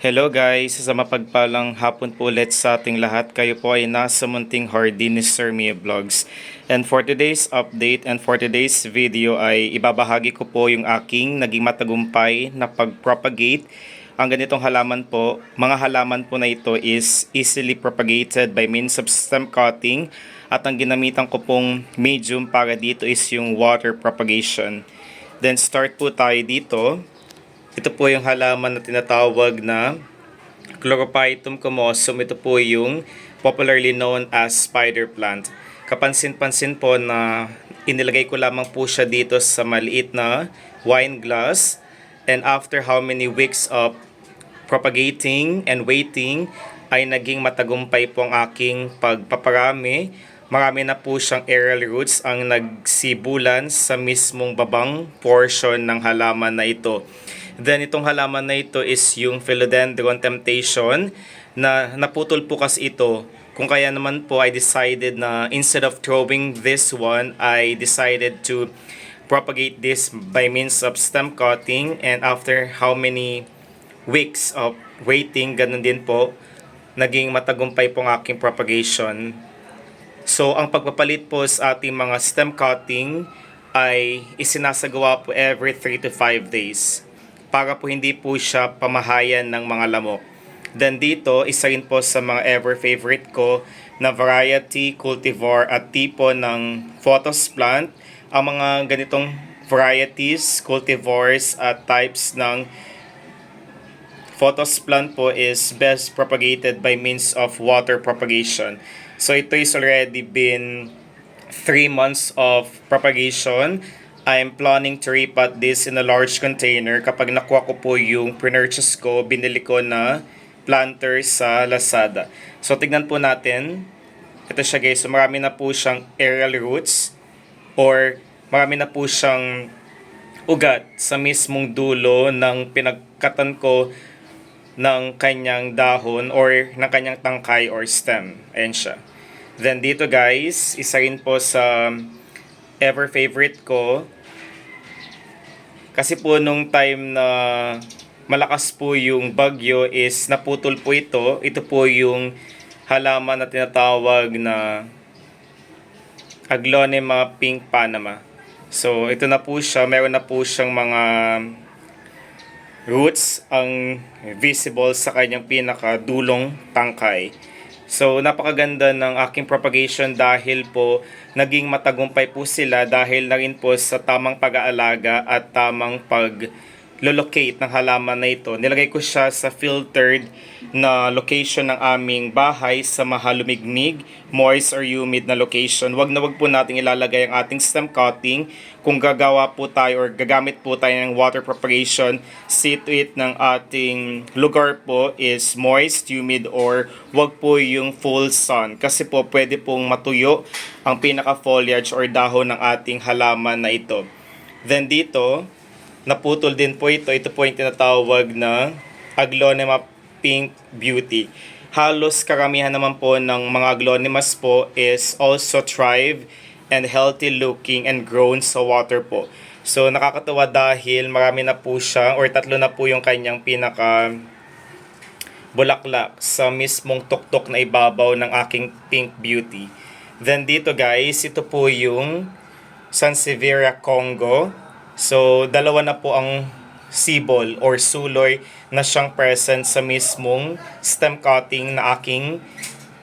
Hello guys, sa mapagpalang hapon po ulit sa ating lahat. Kayo po ay nasa munting hardy ni Sir Mia Vlogs. And for today's update and for today's video ay ibabahagi ko po yung aking naging matagumpay na pag-propagate. Ang ganitong halaman po, mga halaman po na ito is easily propagated by means of stem cutting. At ang ginamitan ko pong medium para dito is yung water propagation. Then start po tayo dito. Ito po yung halaman na tinatawag na Chlorophytum comosum. Ito po yung popularly known as spider plant. Kapansin-pansin po na inilagay ko lamang po siya dito sa maliit na wine glass. And after how many weeks of propagating and waiting, ay naging matagumpay po ang aking pagpaparami. Marami na po siyang aerial roots ang nagsibulan sa mismong babang portion ng halaman na ito. Then itong halaman na ito is yung Philodendron Temptation na naputol po kasi ito. Kung kaya naman po I decided na instead of throwing this one, I decided to propagate this by means of stem cutting, and after how many weeks of waiting, ganun din po, naging matagumpay po ang aking propagation. So, ang pagpapalit po sa ating mga stem cutting ay isinasagawa po every 3 to 5 days para po hindi po siya pamahayan ng mga lamok. Then dito, isa rin po sa mga ever favorite ko na variety, cultivar at tipo ng photos plant. Ang mga ganitong varieties, cultivars at types ng photos plant po is best propagated by means of water propagation. So ito is already been 3 months of propagation. I'm planning to repot this in a large container. Kapag nakuha ko po yung purchase ko, binili ko na planter sa Lazada. So tignan po natin. Ito siya guys. So marami na po siyang aerial roots or marami na po siyang ugat sa mismong dulo ng pinagkatan ko ng kanyang dahon or ng kanyang tangkay or stem. Ayan siya. Then dito guys, isa rin po sa ever favorite ko. Kasi po nung time na malakas po yung bagyo is naputol po ito. Ito po yung halaman na tinatawag na Aglonema pink Panama. So ito na po siya. Meron na po siyang mga roots ang visible sa kanyang pinakadulong tangkay. So napakaganda ng aking propagation dahil po naging matagumpay po sila dahil na rin po sa tamang pag-aalaga at tamang pag-locate ng halaman na ito. Nilagay ko siya sa filtered na location ng aming bahay sa mahalumigmig, moist or humid na location. Wag na wag po natin ilalagay ang ating stem cutting kung gagawa po tayo or gagamit po tayo ng water propagation. See to it ng ating lugar po is moist, humid or wag po yung full sun kasi po pwede pong matuyo ang pinaka-foliage or dahon ng ating halaman na ito. Then dito, naputol din po ito. Ito po yung tinatawag na Aglonema Pink Beauty. Halos karamihan naman po ng mga aglonemas po is also thrive and healthy looking and grown sa water po. So nakakatuwa dahil marami na po siya or tatlo na po yung kanyang pinaka bulaklak sa mismong tuktok na ibabaw ng aking Pink Beauty. Then dito guys, ito po yung Sansevieria Congo. So dalawa na po ang sibol or suloy na siyang present sa mismong stem cutting na aking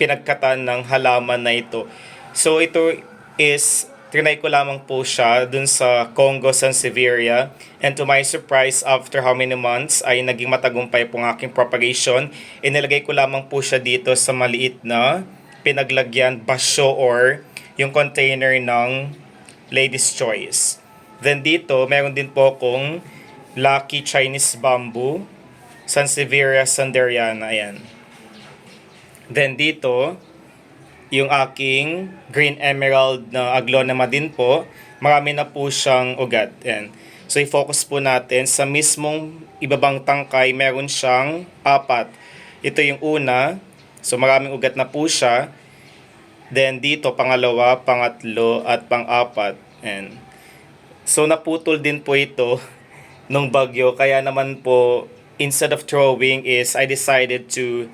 pinagkatan ng halaman na ito. So ito is trinay ko lamang po siya dun sa Congo Sansevieria, and to my surprise after how many months ay naging matagumpay po ang aking propagation. Inilagay ko lamang po siya dito sa maliit na pinaglagyan basyo or yung container ng Lady's Choice. Then dito meron din po akong Lucky Chinese Bamboo, Sansevieria sanderiana, ayan. Then dito, yung aking Green Emerald na Aglonema din po, marami na po siyang ugat. Ayan. So i-focus po natin sa mismong ibabang tangkay, meron siyang 4. Ito yung una, so maraming ugat na po siya. Then dito, pangalawa, pangatlo, at pang-4. Ayan. So naputol din po ito nung bagyo, kaya naman po instead of throwing is I decided to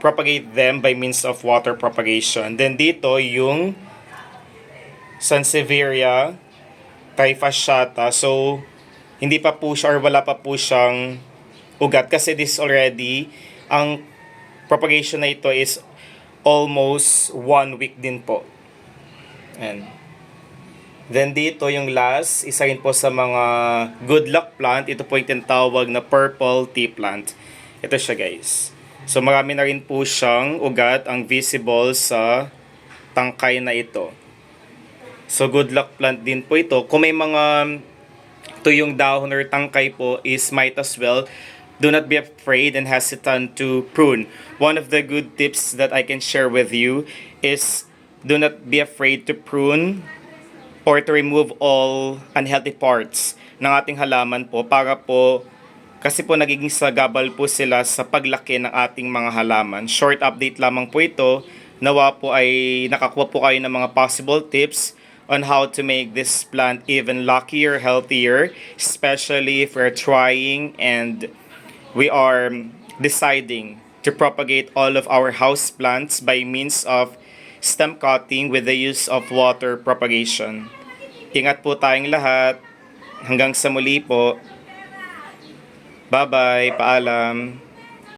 propagate them by means of water propagation. Then dito yung Sansevieria typhusata. So hindi pa po siya or wala pa po siyang ugat kasi this already ang propagation na ito is almost 1 week din po. And then dito yung last, isa rin po sa mga good luck plant. Ito po yung tinatawag na purple tea plant. Ito siya guys. So marami na rin po siyang ugat ang visible sa tangkay na ito. So good luck plant din po ito. Kung may mga tuyong dahon or tangkay po is might as well do not be afraid and hesitant to prune. One of the good tips that I can share with you is do not be afraid to prune or to remove all unhealthy parts ng ating halaman po para po kasi po nagiging sagabal po sila sa paglaki ng ating mga halaman. Short update lamang po ito. Nawa po ay nakakuha po kayo ng mga possible tips on how to make this plant even luckier, healthier, especially if we're trying and we are deciding to propagate all of our house plants by means of stem cutting with the use of water propagation. Ingat po tayong lahat. Hanggang sa muli po. Bye-bye. Paalam.